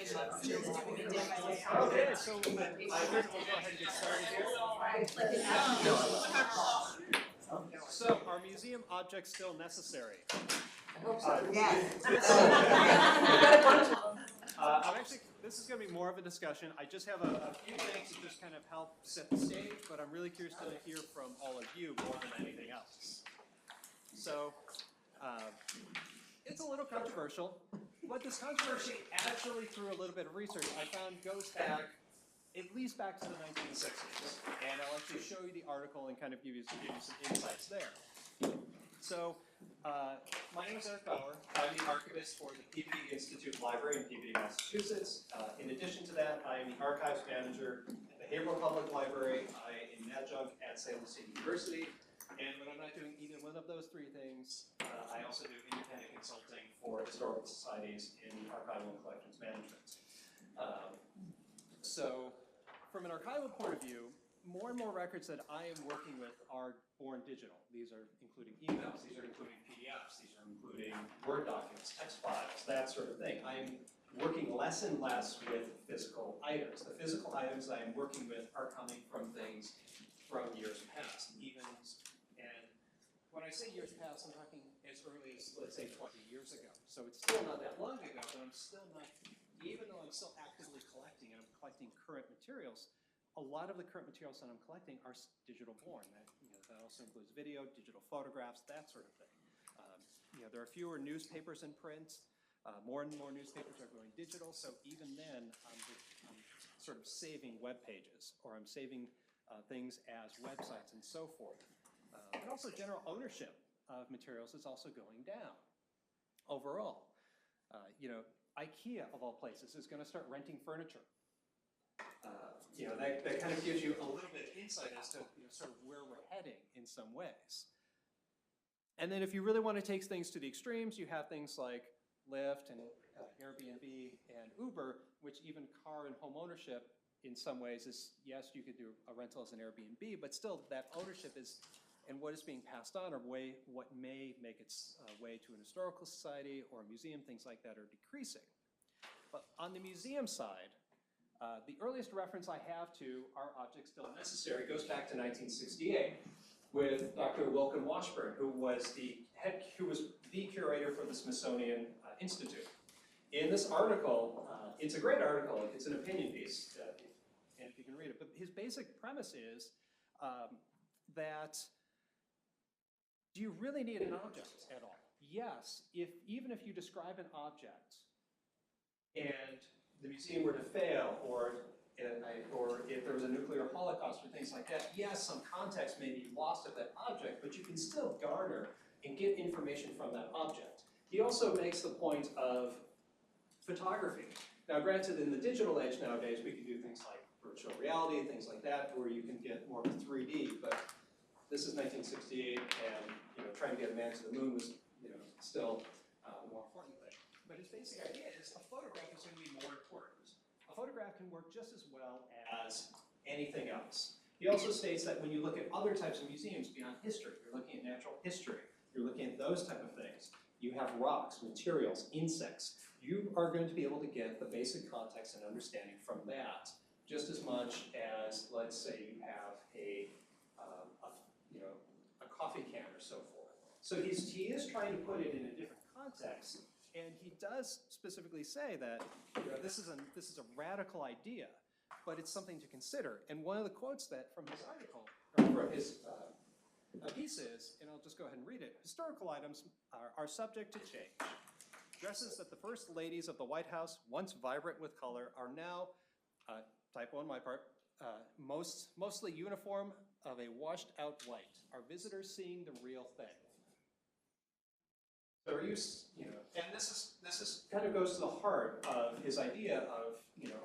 Okay, so I think we'll go ahead and get started here. So, are museum objects still necessary? This is going to be more of a discussion. I just have a few things to just kind of help set the stage, but I'm really curious to hear from all of you more than anything else. So, it's a little controversial, but this controversy actually, through a little bit of research, I found goes back at least back to the 1960s. And I'll actually show you the article and kind of give you some insights there. So, my name is Erik Bauer. I'm the archivist for the Peabody Institute Library in Peabody, Massachusetts. In addition to that, I am the archives manager at the Haverhill Public Library. I am an adjunct at Salem State University. And when I'm not doing either one of those three things, I also do independent consulting for historical societies in archival and collections management. So, from an archival point of view, more and more records that I am working with are born digital. These are including emails, these are including PDFs, these are including Word documents, text files, that sort of thing. I'm working less and less with physical items. The physical items I am working with are coming from things from years past, and when I say years past, I'm talking as early as, let's say, 20 years ago. So it's still not that long ago, but I'm still not, even though I'm still actively collecting and I'm collecting current materials, a lot of the current materials that I'm collecting are digital born. That also includes video, digital photographs, that sort of thing. There are fewer newspapers in print. More and more newspapers are going digital. So even then, I'm sort of saving web pages, or I'm saving things as websites and so forth. And also general ownership of materials is also going down overall. IKEA, of all places, is going to start renting furniture. That kind of gives you a little bit of insight as to sort of where we're heading in some ways. And then if you really want to take things to the extremes, you have things like Lyft and Airbnb and Uber, which even car and home ownership in some ways is, yes, you could do a rental as an Airbnb, but still that ownership is, and what is being passed on, or what may make its way to an historical society or a museum, things like that are decreasing. But on the museum side, the earliest reference I have to are objects still necessary goes back to 1968 with Dr. Wilkin Washburn, who was the curator for the Smithsonian Institute. In this article, it's a great article, it's an opinion piece, and if you can read it, but his basic premise is that do you really need an object at all? Yes, even if you describe an object and the museum were to fail, or if there was a nuclear holocaust or things like that, yes, some context may be lost of that object, but you can still garner and get information from that object. He also makes the point of photography. Now, granted, in the digital age nowadays, we can do things like virtual reality, things like that, where you can get more of a 3D, but this is 1968, and trying to get a man to the moon was still a more important thing. But his basic idea is a photograph is going to be more important. A photograph can work just as well as anything else. He also states that when you look at other types of museums beyond history, you're looking at natural history, you're looking at those type of things. You have rocks, materials, insects. You are going to be able to get the basic context and understanding from that just as much as, let's say, you have a coffee can or so forth. So he is trying to put it in a different context, and he does specifically say that this is a radical idea, but it's something to consider. And one of the quotes that from his article, or from his piece is, and I'll just go ahead and read it, historical items are subject to change. Dresses that the first ladies of the White House, once vibrant with color, are now, typo on my part, mostly uniform of a washed out white. Are visitors seeing the real thing? So and this is kind of goes to the heart of his idea of,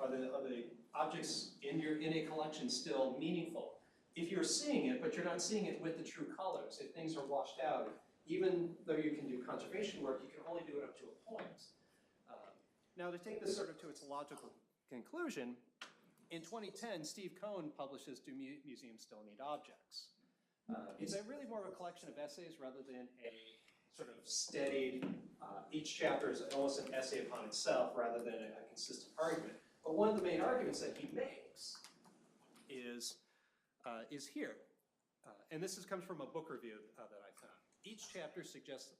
are the objects in a collection still meaningful? If you're seeing it, but you're not seeing it with the true colors, if things are washed out, even though you can do conservation work, you can only do it up to a point. Now, to take this sort of to its logical conclusion, in 2010, Steve Cohn publishes Do Museums Still Need Objects? It's really more of a collection of essays rather than sort of steadied. Each chapter is almost an essay upon itself rather than a consistent argument. But one of the main arguments that he makes is here. And this comes from a book review that I found. Each chapter suggests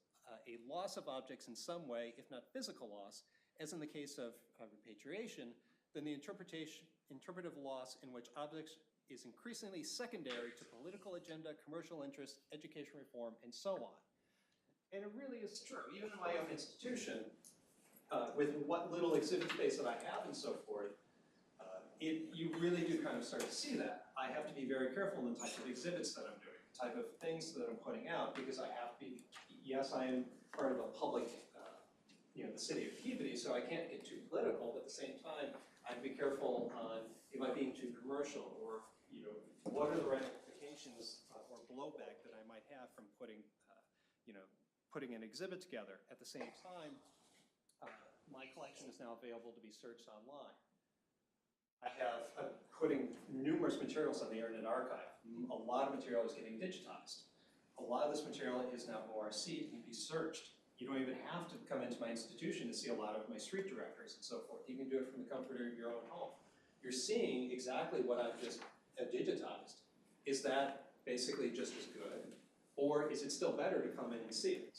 a loss of objects in some way, if not physical loss, as in the case of repatriation, then the interpretive loss in which objects is increasingly secondary to political agenda, commercial interests, education reform, and so on. And it really is true. Even in my own institution, with what little exhibit space that I have and so forth, you really do kind of start to see that. I have to be very careful in the type of exhibits that I'm doing, the type of things that I'm putting out, because I have to be, yes, I am part of a public, the city of Peabody, so I can't get too political, but at the same time, I have to be careful on, am I being too commercial, or, what are the ramifications or blowback that I might have from putting an exhibit together. At the same time, my collection is now available to be searched online. I'm putting numerous materials on the Internet Archive. A lot of material is getting digitized. A lot of this material is now ORC, it can be searched. You don't even have to come into my institution to see a lot of my street directories and so forth. You can do it from the comfort of your own home. You're seeing exactly what I've just digitized. Is that basically just as good? Or is it still better to come in and see it?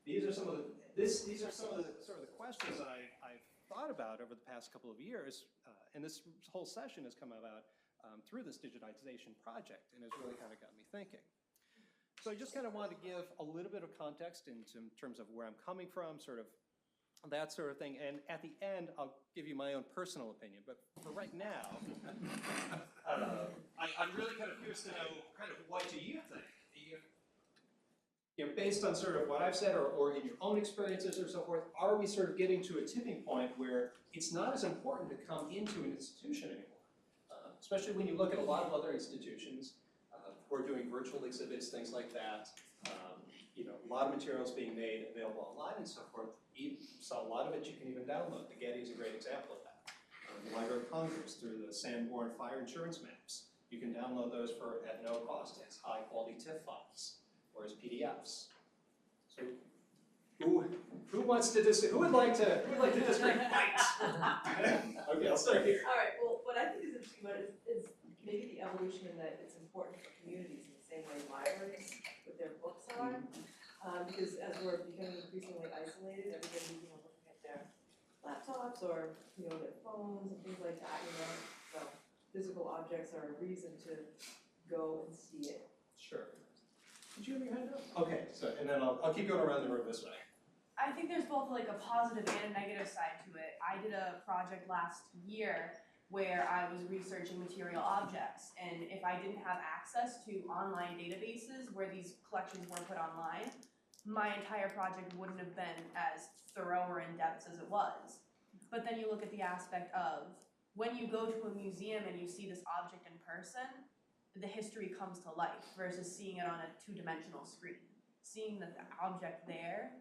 These are some of the sort of the questions that I've thought about over the past couple of years, and this whole session has come about through this digitization project, and has really kind of got me thinking. So I just kind of wanted to give a little bit of context in terms of where I'm coming from, sort of that sort of thing, and at the end, I'll give you my own personal opinion, but for right now, I'm really kind of curious to know kind of what do you think? Based on sort of what I've said, or in your own experiences or so forth, are we sort of getting to a tipping point where it's not as important to come into an institution anymore? Especially when you look at a lot of other institutions who are doing virtual exhibits, things like that. A lot of materials being made available online and so forth. So a lot of it you can even download. The Getty is a great example of that. The Library of Congress through the Sanborn Fire Insurance Maps. You can download those at no cost as high quality TIFF files or as PDFs. So who wants to who would like to disagree? Fight. Okay, I'll start here. All right. Well, what I think is interesting about it is maybe the evolution in that it's important for communities in the same way libraries with their books are, because as we're becoming increasingly isolated, everybody looking at their laptops or their phones and things like that. So physical objects are a reason to go and see it. Sure. Did you have your hand up? Okay, so, and then I'll keep going around the room this way. I think there's both like a positive and a negative side to it. I did a project last year where I was researching material objects, and if I didn't have access to online databases where these collections were put online, my entire project wouldn't have been as thorough or in-depth as it was. But then you look at the aspect of when you go to a museum and you see this object in person, the history comes to life versus seeing it on a two-dimensional screen. Seeing that the object there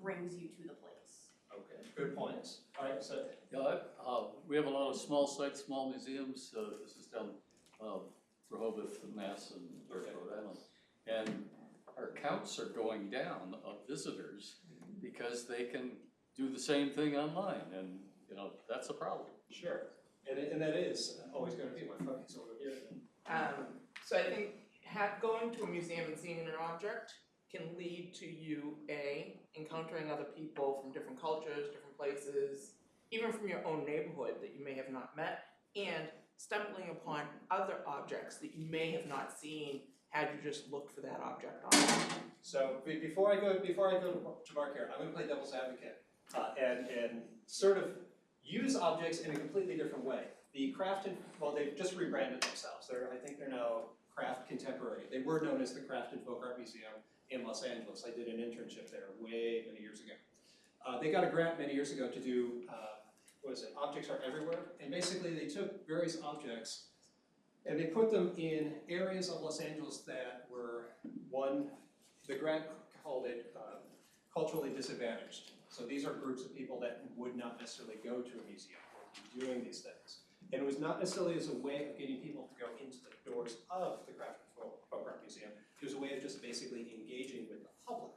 brings you to the place. Okay, good points. All right, so. Yeah, we have a lot of small sites, small museums. This is down Rehoboth, Mass, and Rhode Island. And our counts are going down of visitors because they can do the same thing online, and that's a problem. Sure, and that is always going to be my focus over here. So I think going to a museum and seeing an object can lead to you, encountering other people from different cultures, different places, even from your own neighborhood that you may have not met, and stumbling upon other objects that you may have not seen had you just looked for that object online. So before I go to Mark here, I'm going to play devil's advocate and sort of use objects in a completely different way. The Craft and, well, they've just rebranded themselves. I think they're now Craft Contemporary. They were known as the Craft and Folk Art Museum in Los Angeles. I did an internship there many years ago. They got a grant many years ago to do, Objects Are Everywhere. And basically they took various objects and they put them in areas of Los Angeles that were, the grant called it culturally disadvantaged. So these are groups of people that would not necessarily go to a museum or be doing these things. And it was not necessarily as a way of getting people to go into the doors of the Craft and Folk Art Museum. It was a way of just basically engaging with the public.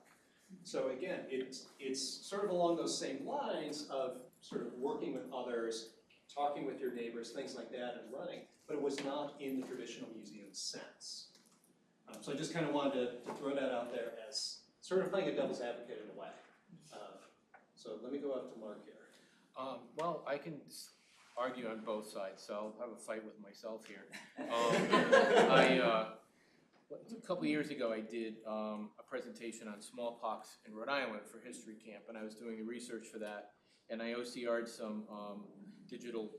So again, it's sort of along those same lines of sort of working with others, talking with your neighbors, things like that, and running, but it was not in the traditional museum sense. So I just kind of wanted to throw that out there as sort of playing a devil's advocate in a way. So let me go up to Mark here. Well, I can argue on both sides, so I'll have a fight with myself here. A couple of years ago, I did a presentation on smallpox in Rhode Island for History Camp, and I was doing the research for that, and I OCR'd some digital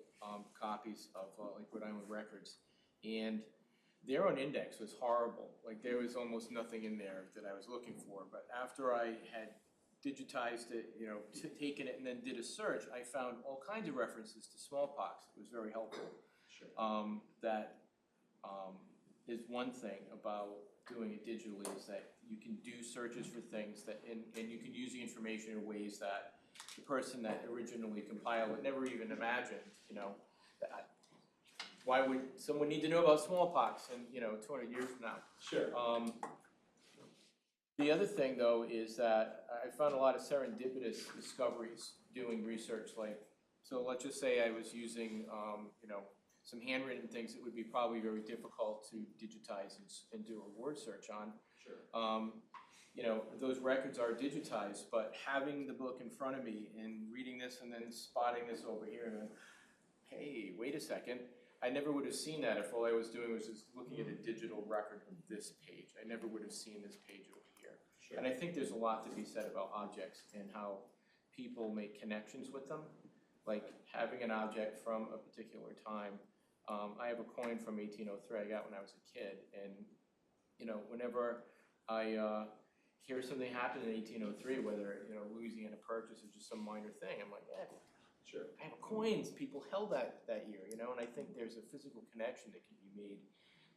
copies of like Rhode Island records, and their own index was horrible. Like there was almost nothing in there that I was looking for, but after I had digitized it, you know, taken it and then did a search, I found all kinds of references to smallpox. It was very helpful. Sure. That is one thing about doing it digitally, is that you can do searches for things that, and you can use the information in ways that the person that originally compiled it never even imagined, you know. Why would someone need to know about smallpox in, you know, 200 years from now? Sure. The other thing, though, is that I found a lot of serendipitous discoveries doing research. Like, so let's just say I was using, you know, some handwritten things that would be probably very difficult to digitize and do a word search on. Sure. You know, those records are digitized, but having the book in front of me and reading this and then spotting this over here and then, hey, wait a second. I never would have seen that if all I was doing was just looking at a digital record of this page. I never would have seen this page over here. Sure. And I think there's a lot to be said about objects and how people make connections with them. Like having an object from a particular time. I have a coin from 1803 I got when I was a kid, and you know, whenever I hear something happen in 1803, whether, you know, Louisiana Purchase or just some minor thing, I'm like, yeah, Sure. I have coins. People held that year, you know, and I think there's a physical connection that can be made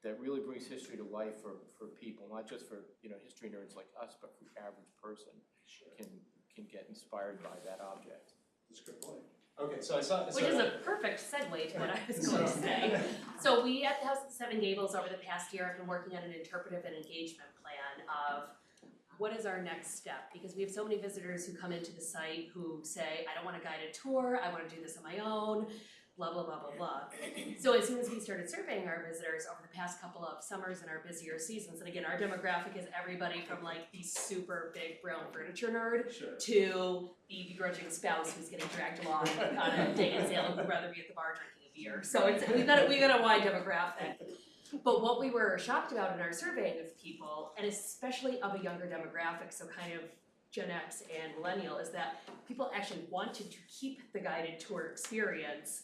that really brings history to life for people, not just for, you know, history nerds like us, but for the average person Sure. can get inspired by that object. That's a good point. Okay, so I saw. Which is a perfect segue to what I was going to say. So we at the House of the Seven Gables over the past year have been working on an interpretive and engagement plan of what is our next step? Because we have so many visitors who come into the site who say, I don't want a guided tour, I want to do this on my own, blah, blah, blah, blah, blah. So as soon as we started surveying our visitors over the past couple of summers and our busier seasons, and again, our demographic is everybody from like the super big brown furniture nerd Sure. to the begrudging spouse who's getting dragged along on a day in Salem who'd rather be at the bar drinking a beer. So it's, we got a wide demographic. But what we were shocked about in our surveying of people, and especially of a younger demographic, so kind of Gen X and millennial, is that people actually wanted to keep the guided tour experience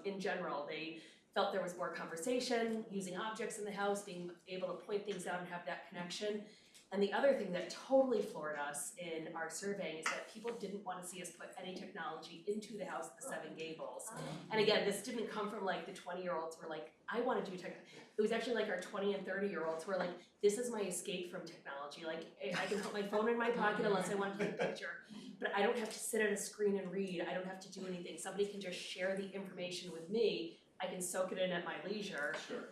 in general. They felt there was more conversation, using objects in the house, being able to point things out and have that connection. And the other thing that totally floored us in our surveying is that people didn't want to see us put any technology into the house at the Seven Gables. And again, this didn't come from like the 20-year-olds who were like, I want to do tech. It was actually like our 20 and 30-year-olds who were like, this is my escape from technology. Like, I can put my phone in my pocket unless I want to take a picture, but I don't have to sit at a screen and read. I don't have to do anything. Somebody can just share the information with me. I can soak it in at my leisure. Sure.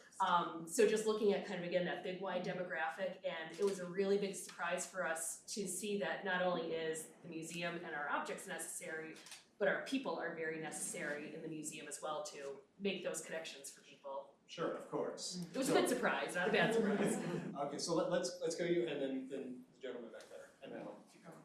So just looking at kind of, again, that big wide demographic, and it was a really big surprise for us to see that not only is the museum and our objects necessary, but our people are very necessary in the museum as well to make those connections for people. Sure, of course. It was a good surprise, not a bad surprise. Okay, so let's go you, and then the gentleman back there, and then I'll keep going.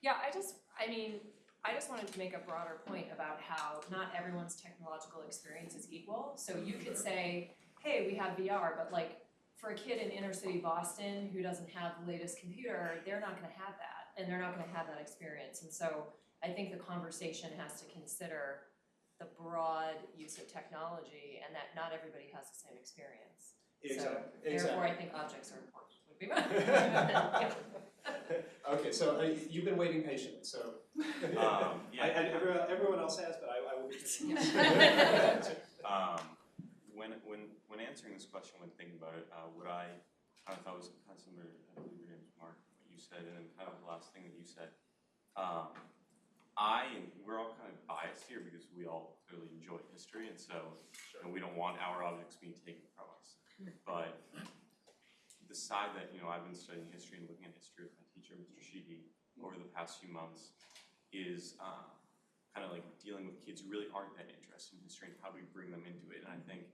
Yeah, I just wanted to make a broader point about how not everyone's technological experience is equal. So you could say, hey, we have VR, but like for a kid in inner city Boston who doesn't have the latest computer, they're not gonna have that, and they're not gonna have that experience. And so I think the conversation has to consider the broad use of technology and that not everybody has the same experience. Exactly. So therefore I think objects are important, would be my Exactly. Okay, so you've been waiting patiently, so. Yeah. Everyone else has, but I will continue. When answering this question, when thinking about it, what I kind of thought was kind of similar, I believe your name is Mark, what you said, and then kind of the last thing that you said. We're all kind of biased here because we all clearly enjoy history, and so we don't want our objects being taken from us. But the side that, you know, I've been studying history and looking at history with my teacher, Mr. Sheehy, over the past few months, is kind of like dealing with kids who really aren't that interested in history and how do we bring them into it. And I think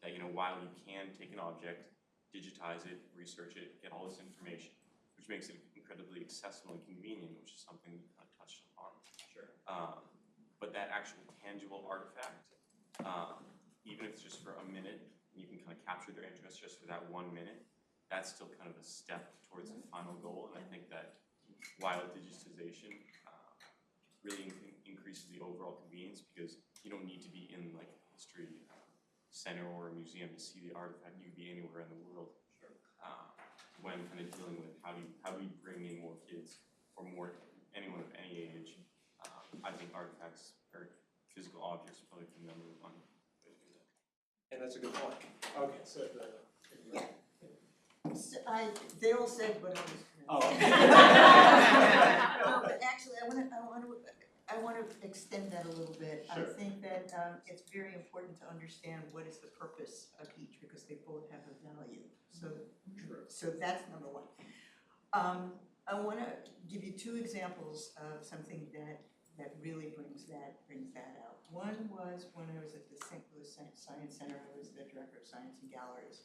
that, you know, while you can take an object, digitize it, research it, get all this information, which makes it incredibly accessible and convenient, which is something you kind of touched upon. Sure. But that actual tangible artifact, even if it's just for a minute, you can kind of capture their interest just for that 1 minute, that's still kind of a step towards the final goal. And I think that while digitization really increases the overall convenience, because you don't need to be in like a history center or a museum to see the artifact. You could be anywhere in the world. Sure. When kind of dealing with how do we bring in more kids or more anyone of any age, I think artifacts or physical objects are probably the number one way to do that. And that's a good point. Okay, so They all said what I was gonna Oh. say. No, but actually, I want to extend that a little bit. Sure. I think that it's very important to understand what is the purpose of each, because they both have a value. So that's number one. I want to give you 2 examples of something that really brings that out. One was when I was at the St. Louis Science Center. I was the director of science and galleries.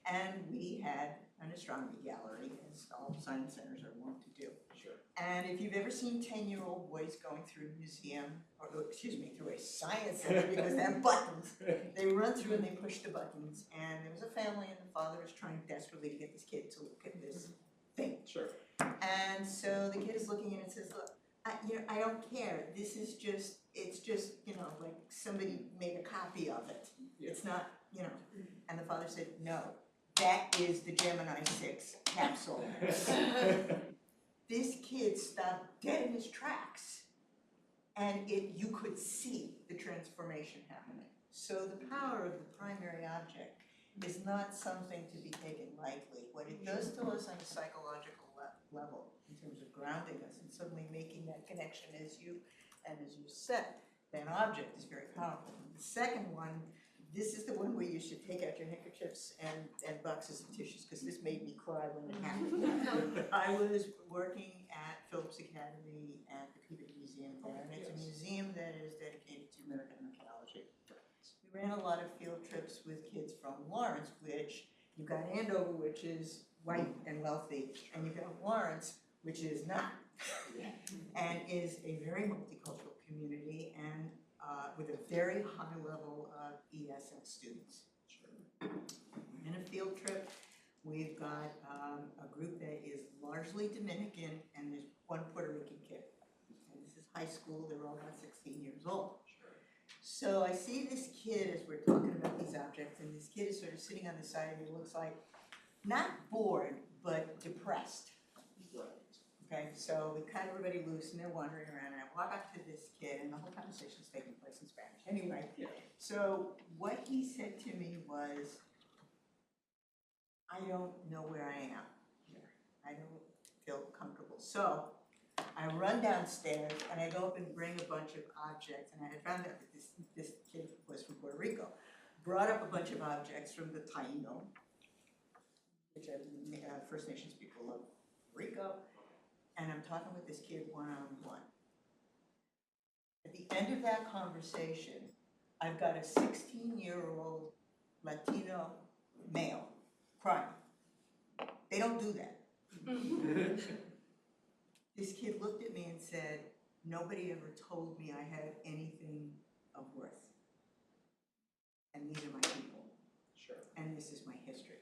And we had an astronomy gallery, as all science centers are wont to do. Sure. And if you've ever seen 10-year-old boys going through a museum, or excuse me, through a science center, because they have buttons, they run through and they push the buttons. And there was a family, and the father was trying desperately to get this kid to look at this thing. Sure. And so the kid is looking at it and says, look, I don't care. It's just, like somebody made a copy of it. Yeah. It's not, And the father said, no, that is the Gemini 6 capsule. This kid stopped dead in his tracks, and you could see the transformation happening. So the power of the primary object is not something to be taken lightly. What it does to us on a psychological level, in terms of grounding us and suddenly making that connection as you said, that object is very powerful. The second one, this is the one where you should take out your handkerchiefs and boxes of tissues, because this made me cry when it happened. I was working at Phillips Academy at the Peabody Museum there, and it's a museum that is dedicated to American archaeology. We ran a lot of field trips with kids from Lawrence, which you've got Andover, which is white and wealthy, and you've got Lawrence, which is not, and is a very multicultural community, and with a very high level of ESL students. In a field trip, we've got a group that is largely Dominican, and there's one Puerto Rican kid. And this is high school, they're all about 16 years old. So I see this kid as we're talking about these objects, and this kid is sort of sitting on the side, and he looks like, not bored, but depressed. Okay, so we cut everybody loose, and they're wandering around, and I walk up to this kid, and the whole conversation's taking place in Spanish. Anyway, so what he said to me was, I don't know where I am here. I don't feel comfortable. So I run downstairs, and I go up and bring a bunch of objects, and I had found out that this kid was from Puerto Rico. Brought up a bunch of objects from the Taino, which are First Nations people of Puerto Rico. And I'm talking with this kid one-on-one. At the end of that conversation, I've got a 16-year-old Latino male crying. They don't do that. This kid looked at me and said, nobody ever told me I had anything of worth. And these are my people. Sure. And this is my history.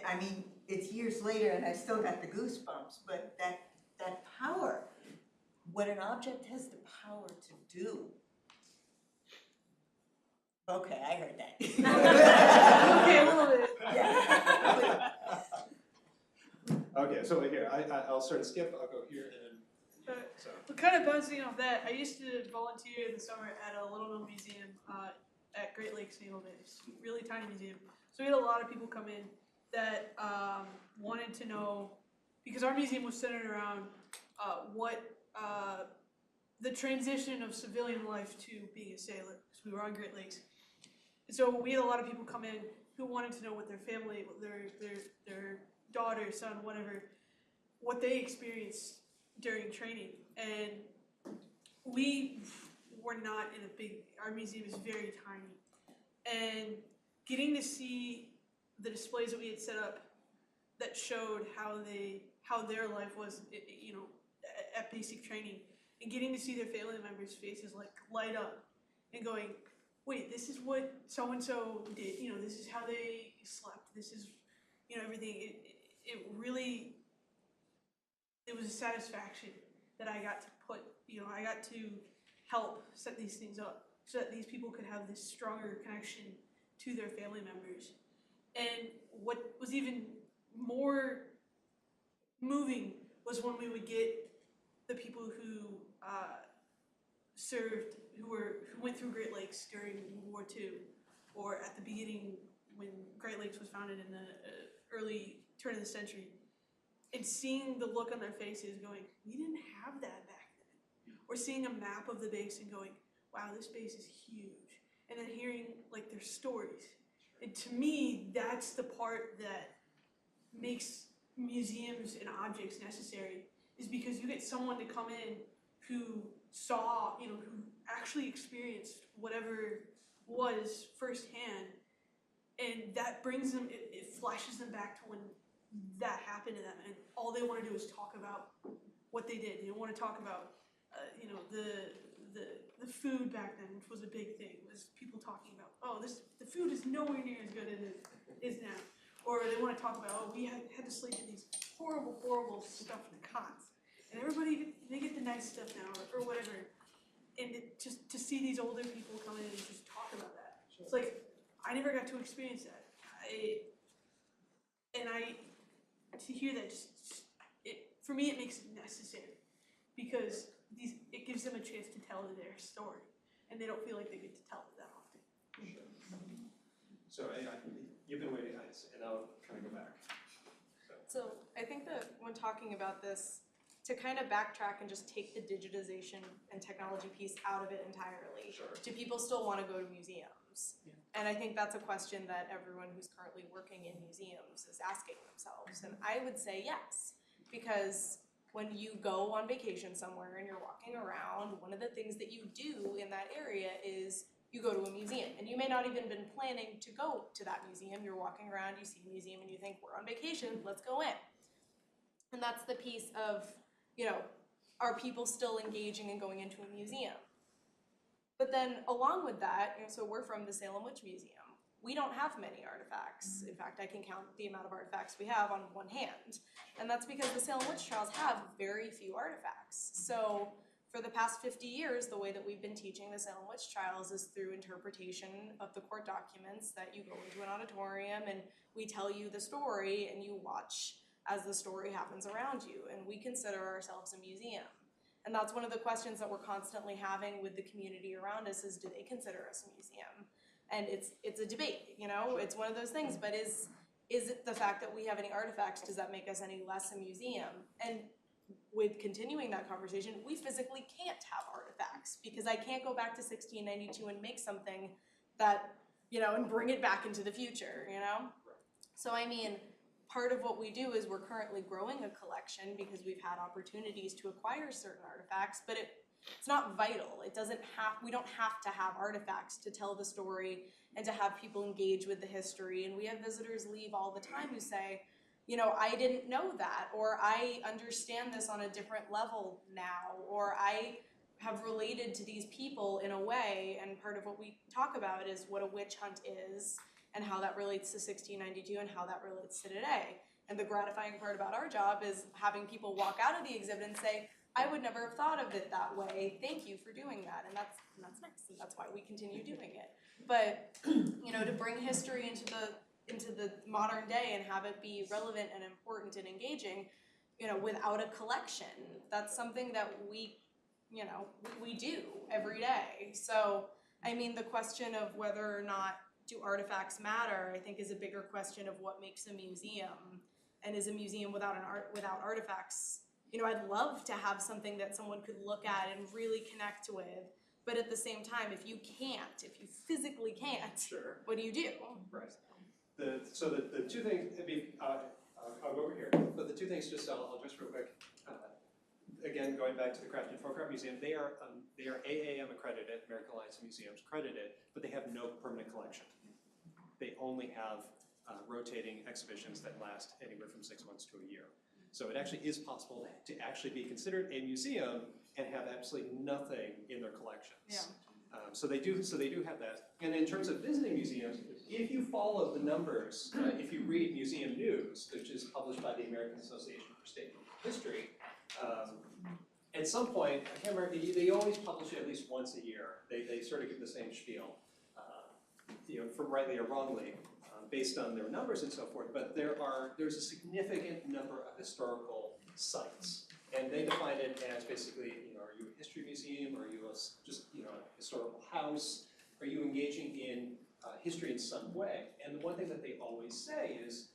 I mean, it's years later and I still got the goosebumps, but that power, what an object has the power to do. Okay, I heard that. Okay, a little bit. Yeah. Okay, so here, I'll sort of skip, I'll go here and then, so. But kind of bouncing off that, I used to volunteer in the summer at a little known museum at Great Lakes Naval Base, really tiny museum. So we had a lot of people come in that wanted to know, because our museum was centered around what the transition of civilian life to being a sailor, because we were on Great Lakes. And so we had a lot of people come in who wanted to know what their family, their daughter, son, whatever, what they experienced during training. And we were not in a big, our museum is very tiny. And getting to see the displays that we had set up that showed how their life was, you know, at basic training, and getting to see their family members' faces like light up and going, wait, this is what so-and-so did, you know, this is how they slept, this is, you know, everything. It really, it was a satisfaction that I got to put, you know, I got to help set these things up so that these people could have this stronger connection to their family members. And what was even more moving was when we would get the people who served, who went through Great Lakes during World War II, or at the beginning when Great Lakes was founded in the early turn of the century, and seeing the look on their faces going, we didn't have that back then. Or seeing a map of the base and going, wow, this base is huge. And then hearing like their stories. And to me, that's the part that makes museums and objects necessary, is because you get someone to come in who saw, you know, who actually experienced whatever was firsthand, and that brings them, it flashes them back to when that happened to them, and all they want to do is talk about what they did. They don't want to talk about, you know, the food back then, which was a big thing, was people talking about, oh, the food is nowhere near as good as it is now. Or they want to talk about, oh, we had to sleep in these horrible, horrible stuffed cots. And everybody, they get the nice stuff now, or whatever. And just to see these older people come in and just talk about that. It's like, I never got to experience that. To hear that, for me, it makes it necessary. Because it gives them a chance to tell their story. And they don't feel like they get to tell it that often. So you've been waiting, and I'll kind of go back. So I think that when talking about this, to kind of backtrack and just take the digitization and technology piece out of it entirely. Sure. Do people still want to go to museums? Yeah. And I think that's a question that everyone who's currently working in museums is asking themselves. And I would say yes, because when you go on vacation somewhere and you're walking around, one of the things that you do in that area is you go to a museum. And you may not even been planning to go to that museum. You're walking around, you see a museum, and you think, we're on vacation, let's go in. And that's the piece of, you know, are people still engaging and going into a museum? But then along with that, you know, so we're from the Salem Witch Museum. We don't have many artifacts. In fact, I can count the amount of artifacts we have on one hand. And that's because the Salem Witch Trials have very few artifacts. So for the past 50 years, the way that we've been teaching the Salem Witch Trials is through interpretation of the court documents, that you go into an auditorium and we tell you the story and you watch as the story happens around you. And we consider ourselves a museum. And that's one of the questions that we're constantly having with the community around us is, do they consider us a museum? And it's a debate, you know, it's one of those things, but is it the fact that we have any artifacts, does that make us any less a museum? And with continuing that conversation, we physically can't have artifacts because I can't go back to 1692 and make something that, you know, and bring it back into the future, you know? So I mean, part of what we do is we're currently growing a collection because we've had opportunities to acquire certain artifacts, but it's not vital. We don't have to have artifacts to tell the story and to have people engage with the history. And we have visitors leave all the time who say, you know, I didn't know that, or I understand this on a different level now, or I have related to these people in a way. And part of what we talk about is what a witch hunt is and how that relates to 1692 and how that relates to today. And the gratifying part about our job is having people walk out of the exhibit and say, I would never have thought of it that way. Thank you for doing that. And that's nice, and that's why we continue doing it. But you know, to bring history into the modern day and have it be relevant and important and engaging, you know, without a collection, that's something that we do every day. So I mean, the question of whether or not do artifacts matter, I think is a bigger question of what makes a museum, and is a museum without artifacts. You know, I'd love to have something that someone could look at and really connect with, but at the same time, if you physically can't, Sure. what do you do? Right. So the two things, I'll go over here, but the two things I'll just real quick. Again, going back to the Craft and Folk Art Museum, they are AAM accredited, American Alliance of Museums accredited, but they have no permanent collection. They only have rotating exhibitions that last anywhere from 6 months to a year. So it actually is possible to actually be considered a museum and have absolutely nothing in their collections. Yeah. So they do have that. And in terms of visiting museums, if you follow the numbers, if you read Museum News, which is published by the American Association for State History, at some point, I can't remember, they always publish it at least once a year. They sort of give the same spiel, from rightly or wrongly, based on their numbers and so forth. But there's a significant number of historical sites. And they define it as basically, are you a history museum? Are you just a historical house? Are you engaging in history in some way? And the one thing that they always say is,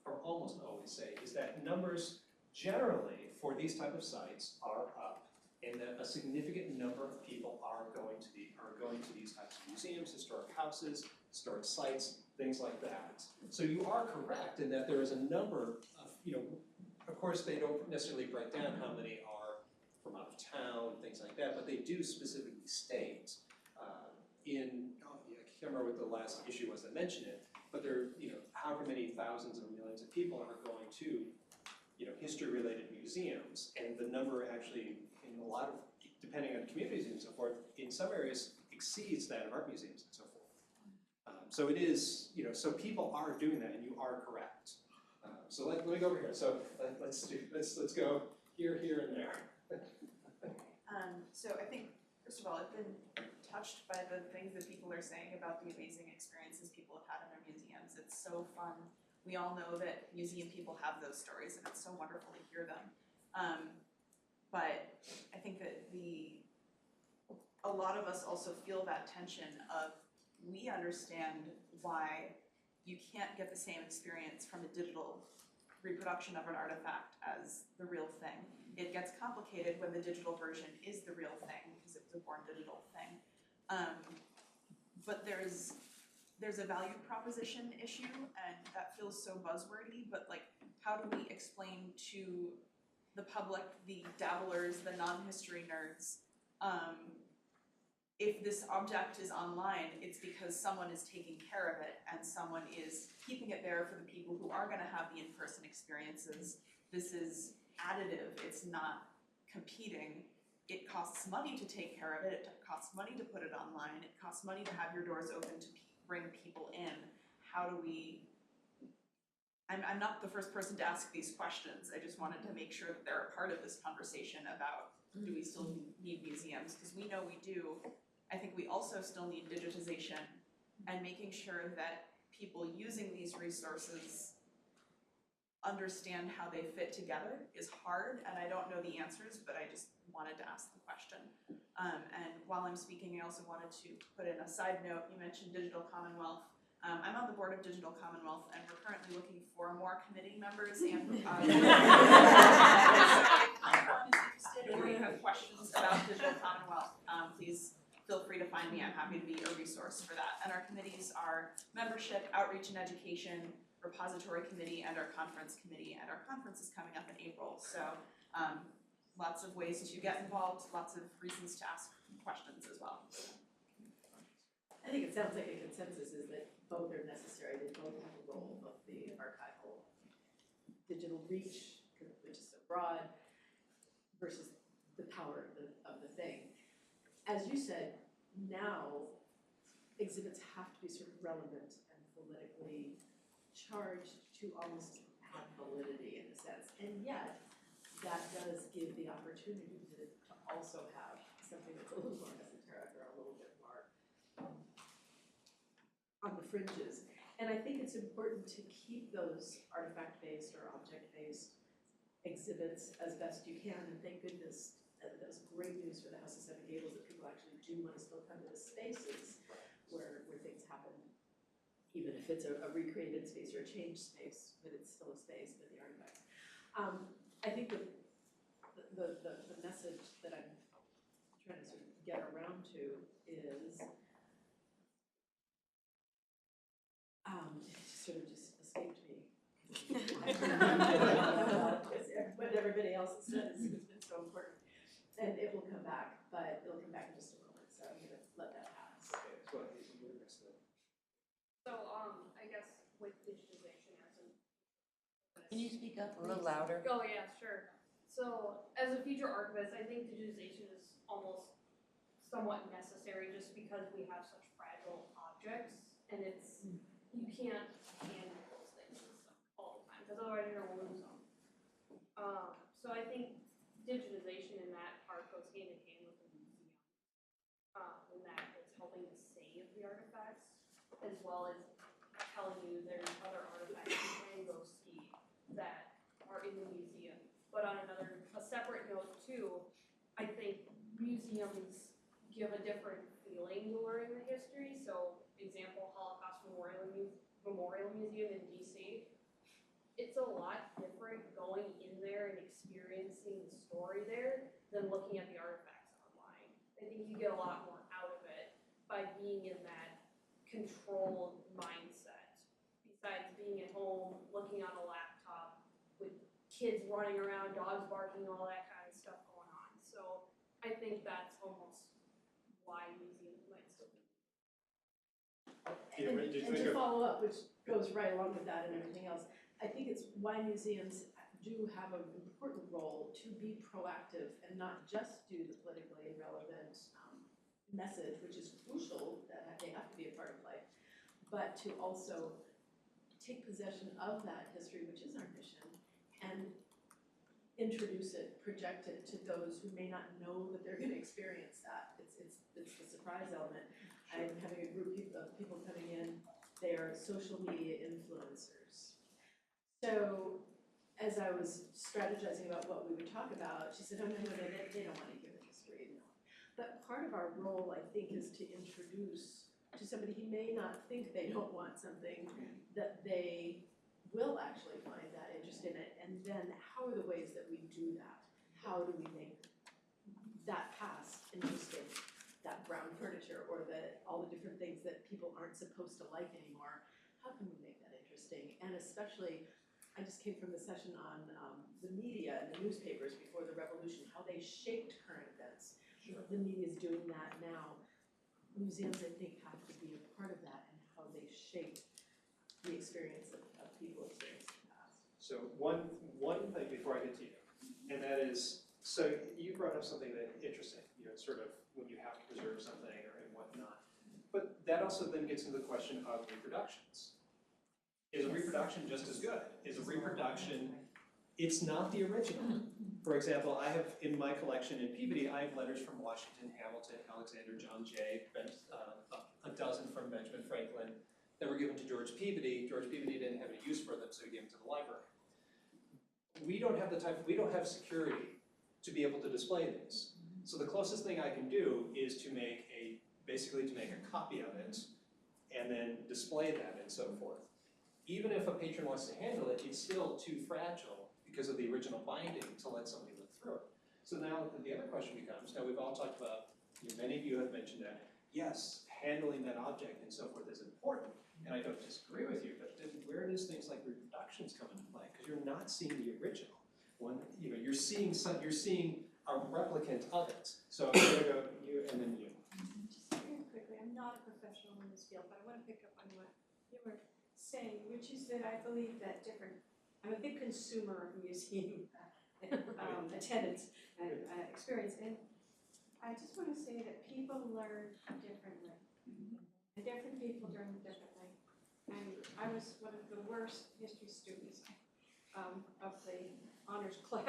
or almost always say, is that numbers generally for these type of sites are up, and that a significant number of people are going to these types of museums, historic houses, historic sites, things like that. So you are correct in that there is a number of, of course, they don't necessarily break down how many are from out of town, things like that, but they do specifically state I can't remember what the last issue was that mentioned it, but there, however many thousands or millions of people are going to, history-related museums, and the number actually, in a lot of, depending on communities and so forth, in some areas exceeds that of art museums and so forth. So it is, so people are doing that, and you are correct. So let me go over here. So let's go here, and there. So I think, first of all, I've been touched by the things that people are saying about the amazing experiences people have had in their museums. It's so fun. We all know that museum people have those stories, and it's so wonderful to hear them. But I think that a lot of us also feel that tension of, we understand why you can't get the same experience from a digital reproduction of an artifact as the real thing. It gets complicated when the digital version is the real thing, because it was a born digital thing. But there's a value proposition issue, and that feels so buzzwordy, but how do we explain to the public, the dabblers, the non-history nerds, if this object is online, it's because someone is taking care of it and someone is keeping it there for the people who are gonna have the in-person experiences. This is additive, it's not competing. It costs money to take care of it, it costs money to put it online, it costs money to have your doors open to bring people in. How do we, I'm not the first person to ask these questions, I just wanted to make sure that they're a part of this conversation about, do we still need museums? Because we know we do. I think we also still need digitization and making sure that people using these resources understand how they fit together is hard, and I don't know the answers, but I just wanted to ask the question. And while I'm speaking, I also wanted to put in a side note. You mentioned Digital Commonwealth. I'm on the board of Digital Commonwealth, and we're currently looking for more committee members and so if anyone is interested or you have questions about Digital Commonwealth, please feel free to find me. I'm happy to be a resource for that. And our committees are membership, outreach and education, repository committee, and our conference committee. And our conference is coming up in April. So lots of ways to get involved, lots of reasons to ask questions as well. I think it sounds like a consensus is that both are necessary, they both have a role, both the archival digital reach, which is so broad, versus the power of the thing. As you said, now exhibits have to be sort of relevant and politically charged to almost have validity in a sense. And yet, that does give the opportunity to also have something that's a little more esoteric or a little bit more on the fringes. And I think it's important to keep those artifact-based or object-based exhibits as best you can. And thank goodness, that was great news for the House of Seven Gables that people actually do want to still come to the spaces where things happen, even if it's a recreated space or a changed space, but it's still a space, but the artifacts. I think the message that I'm trying to sort of get around to is And it will come back, but it'll come back in just a moment, so I'm gonna let that pass. Okay, so you were next to that. So, I guess with digitization as an. Can you speak up A little louder. Oh, yeah, sure. So, as a future archivist, I think digitization is almost somewhat necessary just because we have such fragile objects, and it's, you can't handle those things and stuff all the time, because otherwise you're gonna lose them. So I think digitization in that part goes hand in hand with the museum, in that it's helping to save the artifacts, as well as telling you there's other artifacts you can go see that are in the museum. But on a separate note too, I think museums give a different feeling to learning the history. So, example, Holocaust Memorial Museum in DC. It's a lot different going in there and experiencing the story there than looking at the artifacts online. I think you get a lot more out of it by being in that controlled mindset. Besides being at home, looking on a laptop with kids running around, dogs barking, all that kind of stuff going on. So I think that's almost why museums might still be. And to follow up, which goes right along with that and everything else, I think it's why museums do have an important role to be proactive and not just do the politically relevant message, which is crucial, that they have to be a part of life, but to also take possession of that history, which is our mission, and introduce it, project it to those who may not know that they're gonna experience that. It's the surprise element. I'm having a group of people coming in, they are social media influencers. So as I was strategizing about what we would talk about, she said, oh, no, they don't want to hear the history, no. But part of our role, I think, is to introduce to somebody who may not think they don't want something, that they will actually find that interest in it. And then how are the ways that we do that? How do we make that past interesting? That brown furniture or all the different things that people aren't supposed to like anymore. How can we make that interesting? And especially, I just came from the session on the media and the newspapers before the revolution, how they shaped current events. Sure. The media is doing that now. Museums, I think, have to be a part of that and how they shape the experience of people experiencing the past. So one thing before I get to you, and that is, so you brought up something that interesting, sort of when you have to preserve something or and whatnot. But that also then gets into the question of reproductions. Is a reproduction just as good? Is a reproduction, it's not the original. For example, I have in my collection in Peabody, I have letters from Washington, Hamilton, Alexander, John Jay, a dozen from Benjamin Franklin that were given to George Peabody. George Peabody didn't have any use for them, so he gave them to the library. We don't have security to be able to display these. So the closest thing I can do is to basically make a copy of it and then display that and so forth. Even if a patron wants to handle it, it's still too fragile because of the original binding to let somebody look through it. So now the other question becomes, now we've all talked about, many of you have mentioned that, yes, handling that object and so forth is important, and I don't disagree with you, but then where does things like reproductions come into play? Because you're not seeing the original. You're seeing a replicant of it. So I'm gonna go you and then you. Just very quickly, I'm not a professional in this field, but I want to pick up on what you were saying, which is that I believe that I'm a big consumer of museum attendance and experience, and I just want to say that people learn differently. And different people learn differently. And I was one of the worst history students of the honors class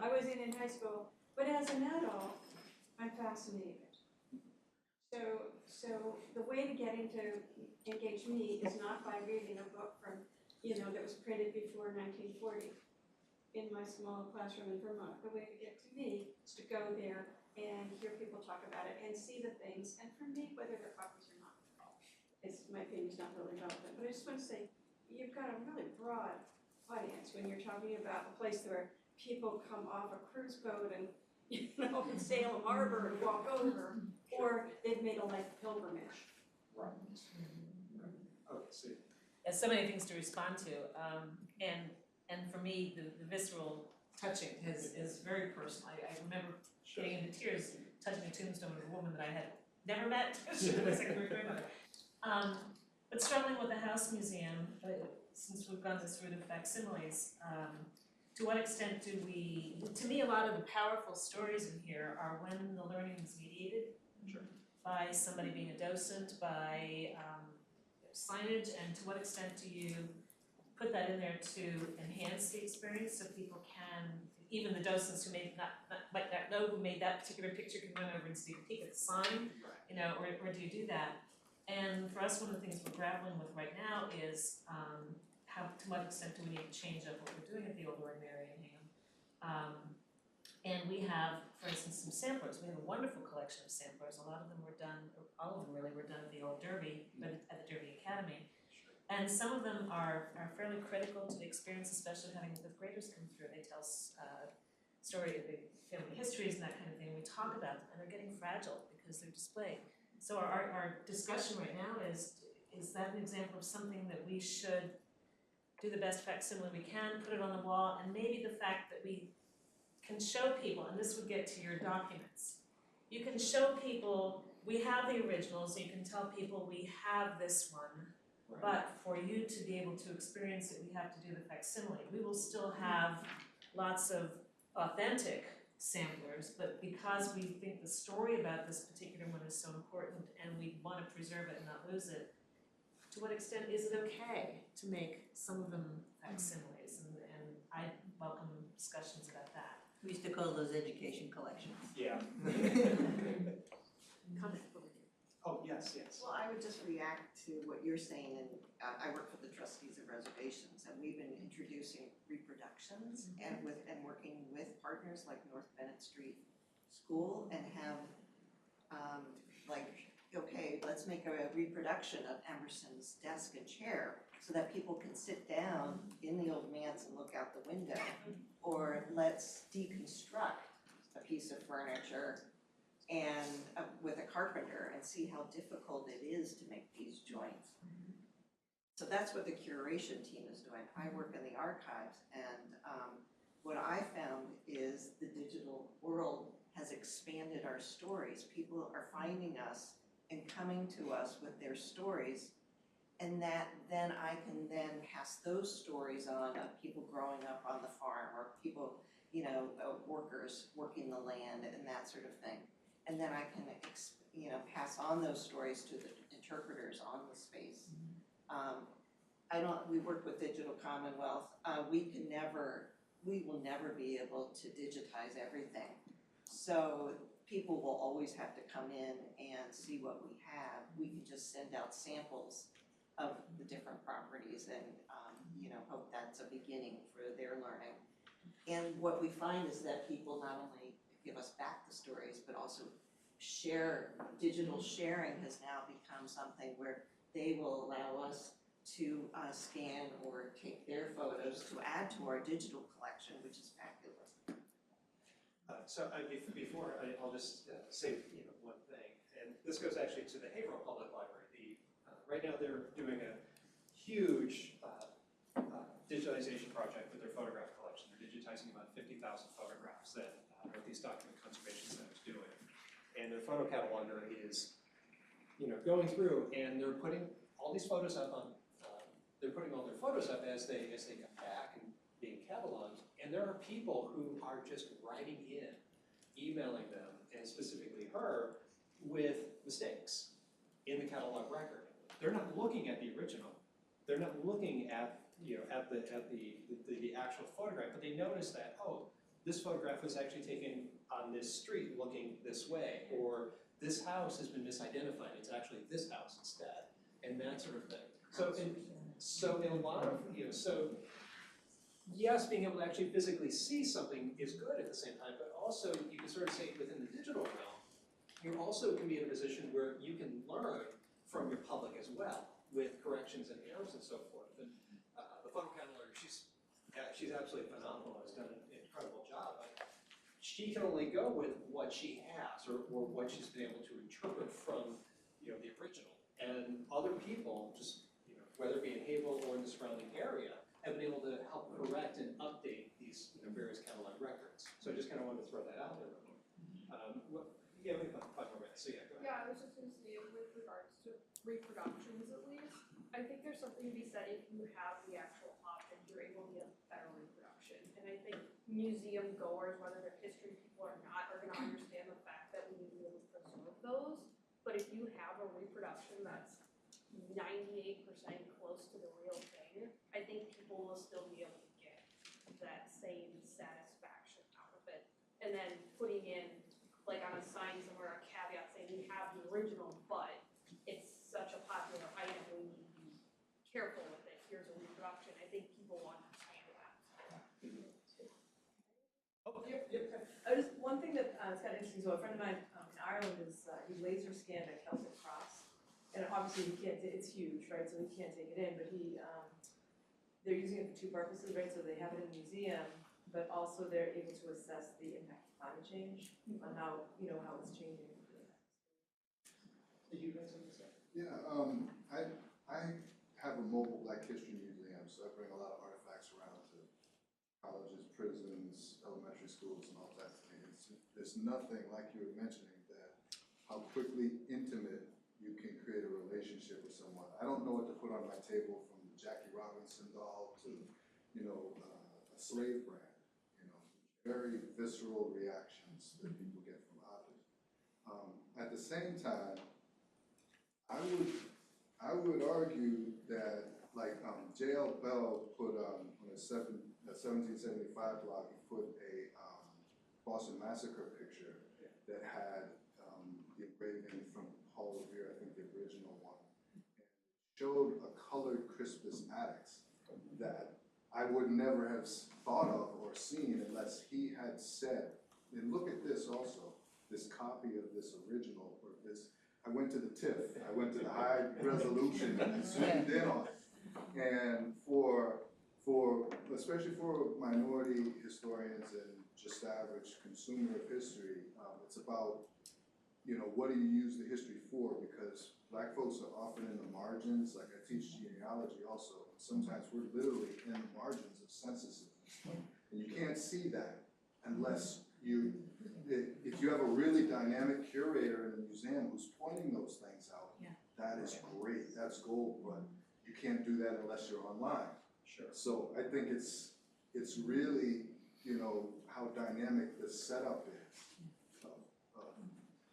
I was in high school, but as an adult, I'm fascinated. So the way to engage me is not by reading a book from, that was printed before 1940 in my small classroom in Vermont. The way to get to me is to go there and hear people talk about it and see the things, and for me, whether they're copies or not, my opinion's not really relevant. But I just want to say, you've got a really broad audience when you're talking about a place where people come off a cruise boat and in Salem Harbor and walk over, or they've made a life pilgrimage. Right. Okay, so. There's so many things to respond to, and for me, the visceral touching is very personal. I remember getting into tears, touching a tombstone of a woman that I had never met. She was like my grandmother. But struggling with the house museum, since we've gone through the facsimiles, to what extent do we, to me, a lot of the powerful stories in here are when the learning is mediated by somebody being a docent, by signage, and to what extent do you put that in there to enhance the experience so people can, even the docents who might not know who made that particular picture can run over and see a peek at the sign, you know, or do you do that? And for us, one of the things we're grappling with right now is to what extent do we need to change up what we're doing at the Old Ordinary in Hingham. And we have, for instance, some samplers. We have a wonderful collection of samplers. A lot of them were done, or all of them really were done at the old Derby, but at the Derby Academy. And some of them are fairly critical to the experience, especially having the fifth graders come through. They tell story of the family histories and that kind of thing. We talk about them, and they're getting fragile because they're displayed. So our discussion right now is that an example of something that we should do the best facsimile we can, put it on the wall, and maybe the fact that we can show people, and this would get to your documents, you can show people, we have the originals, you can tell people we have this one, but for you to be able to experience it, we have to do the facsimile. We will still have lots of authentic samplers, but because we think the story about this particular one is so important and we want to preserve it and not lose it, to what extent is it okay to make some of them facsimiles? And I welcome discussions about that. We used to call those education collections. Yeah. Comment over here. Oh, yes, yes. Well, I would just react to what you're saying, and I work for the trustees of reservations, and we've been introducing reproductions and working with partners like North Bennett Street School and have okay, let's make a reproduction of Emerson's desk and chair so that people can sit down in the old manse and look out the window, or let's deconstruct a piece of furniture and with a carpenter and see how difficult it is to make these joints. So that's what the curation team is doing. I work in the archives, and what I found is the digital world has expanded our stories. People are finding us and coming to us with their stories, and that then I can then pass those stories on of people growing up on the farm, or people, you know, workers working the land and that sort of thing. And then I can, pass on those stories to the interpreters on the space. We work with Digital Commonwealth. We will never be able to digitize everything. So people will always have to come in and see what we have. We can just send out samples of the different properties and, hope that's a beginning for their learning. And what we find is that people not only give us back the stories, but also share. Digital sharing has now become something where they will allow us to scan or take their photos to add to our digital collection, which is fabulous. Before, I'll just say one thing, and this goes actually to the Haverhill Public Library. Right now they're doing a huge digitization project with their photograph collection. They're digitizing about 50,000 photographs that Northeast Document Conservation Center is doing. And their photo cataloger is, going through, and they're putting all these photos up on, they're putting all their photos up as they come back and being cataloged. And there are people who are just writing in, emailing them, and specifically her, with mistakes in the catalog record. They're not looking at the original. They're not looking at the actual photograph, but they notice that, oh, this photograph was actually taken on this street looking this way, or this house has been misidentified, it's actually this house instead, and that sort of thing. So in a lot of, yes, being able to actually physically see something is good at the same time, but also you can sort of say within the digital realm, you also can be in a position where you can learn from your public as well, with corrections and errors and so forth. And the photo cataloger, she's absolutely phenomenal, has done an incredible job, but she can only go with what she has, or what she's been able to interpret from the original. And other people, just whether it be in Haverhill or in the surrounding area, have been able to help correct and update these various catalog records. So I just kind of wanted to throw that out there. Yeah, we have 5 more minutes, so yeah, go ahead. Yeah, I was just gonna say, with regards to reproductions at least, I think there's something to be said if you have the actual object, you're able to get better reproduction. And I think museum goers, whether they're history people or not, are gonna understand the fact that we need to be able to preserve those. But if you have a reproduction that's 98% close to the real thing, I think people will still be able to get that same satisfaction out of it. And then putting in, like on a sign somewhere, a caveat saying we have the original, but it's such a popular item, we need to be careful with it, here's a reproduction, I think people will understand that. Oh, yep. Just one thing that is kind of interesting, so a friend of mine in Ireland is, he laser scanned a Celtic cross. And obviously he can't, it's huge, right, so he can't take it in, but they're using it for 2 purposes, right, so they have it in a museum, but also they're able to assess the impact of climate change on how, how it's changing. Did you guys have to say? Yeah, I have a mobile Black History museum, so I bring a lot of artifacts around to colleges, prisons, elementary schools, and all that thing. There's nothing, like you were mentioning, that how quickly intimate you can create a relationship with someone. I don't know what to put on my table, from the Jackie Robinson doll to, a slave brand. Very visceral reactions that people get from objects. At the same time, I would argue that, like, J.L. Bell put on his 1775 blog, he put a Boston Massacre picture that had the engraving from Paul Revere, I think the original one, and showed a colored Crispus Attucks that I would never have thought of or seen unless he had said, and look at this also, this copy of this original, or this, I went to the TIFF, I went to the high resolution and I zoomed in on it. And especially for minority historians and just average consumer of history, it's about, what do you use the history for? Because Black folks are often in the margins, like I teach genealogy also. Sometimes we're literally in the margins of censuses. And you can't see that unless if you have a really dynamic curator in the museum who's pointing those things out, that is great, that's gold, but you can't do that unless you're online. Sure. So I think it's really, how dynamic the setup is,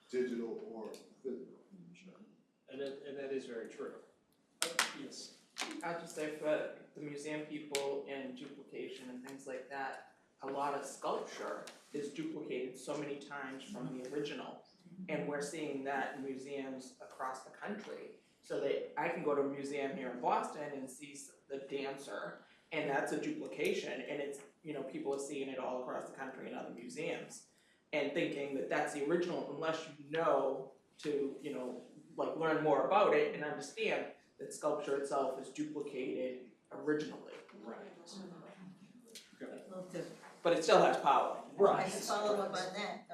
digital or physical. Sure. And that is very true. Yes. I'll just say for the museum people and duplication and things like that, a lot of sculpture is duplicated so many times from the original. And we're seeing that in museums across the country. So that I can go to a museum here in Boston and see the dancer, and that's a duplication, and it's, people are seeing it all across the country in other museums. And thinking that that's the original, unless you know to, like learn more about it and understand that sculpture itself is duplicated originally. Right. But it still has power. I can follow up on that.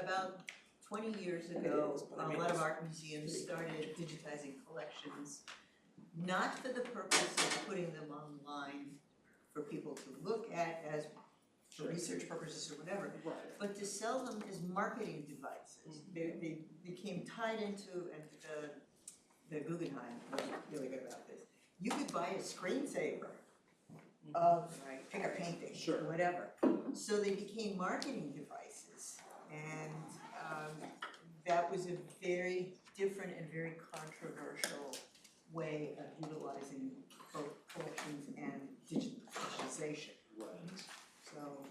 About 20 years ago, a lot of art museums started digitizing collections, not for the purpose of putting them online for people to look at as for research purposes or whatever, but to sell them as marketing devices. They became tied into, and the Guggenheim was really good about this. You could buy a screensaver of pick a painting, or whatever. So they became marketing devices, and that was a very different and very controversial way of utilizing both collections and digitization. So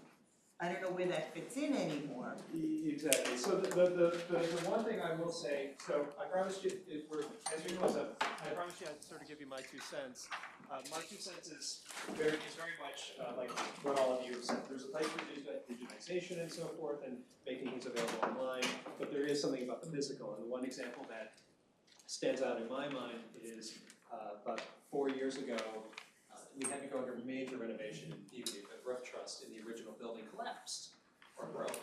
I don't know where that fits in anymore. Exactly. So the one thing I will say, so I promised you, if we're answering those up, I promised you I'd sort of give you my 2 cents. My 2 cents is very much like what all of you have said. There's a place for digitization and so forth, and making things available online, but there is something about the physical. And the one example that stands out in my mind is about 4 years ago, we had to go under major renovation in Peabody. The roof truss in the original building collapsed or broke.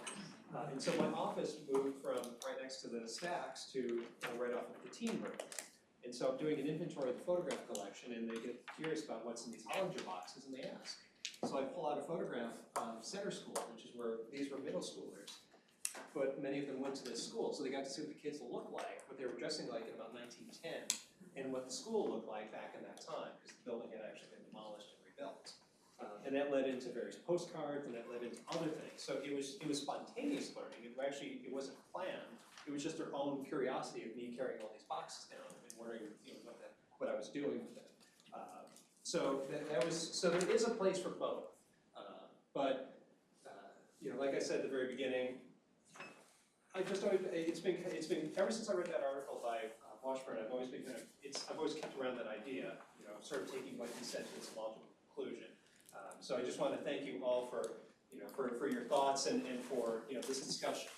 And so my office moved from right next to the stacks to right off of the teen room. And so I'm doing an inventory of the photograph collection, and they get curious about what's in these Hollinger boxes, and they ask. So I pull out a photograph of Center School, which is where these were middle schoolers. but many of them went to this school, so they got to see what the kids look like, what they were dressing like in about 1910, and what the school looked like back in that time, because the building had actually been demolished and rebuilt. And that led into various postcards, and that led into other things. So it was spontaneous learning. It wasn't planned. It was just their own curiosity of me carrying all these boxes down and wondering, what I was doing with them. So there is a place for both. But like I said at the very beginning, it's been ever since I read that article by Washburn, I've always kept around that idea, sort of taking what he said to its logical conclusion. So I just want to thank you all for your thoughts and for this discussion.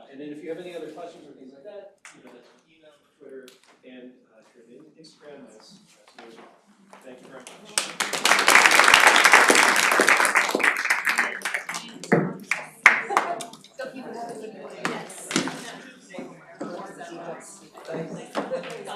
And then if you have any other questions or things like that, that's on email, Twitter, and if you're on Instagram, that's me as well. Thank you very much. Yes.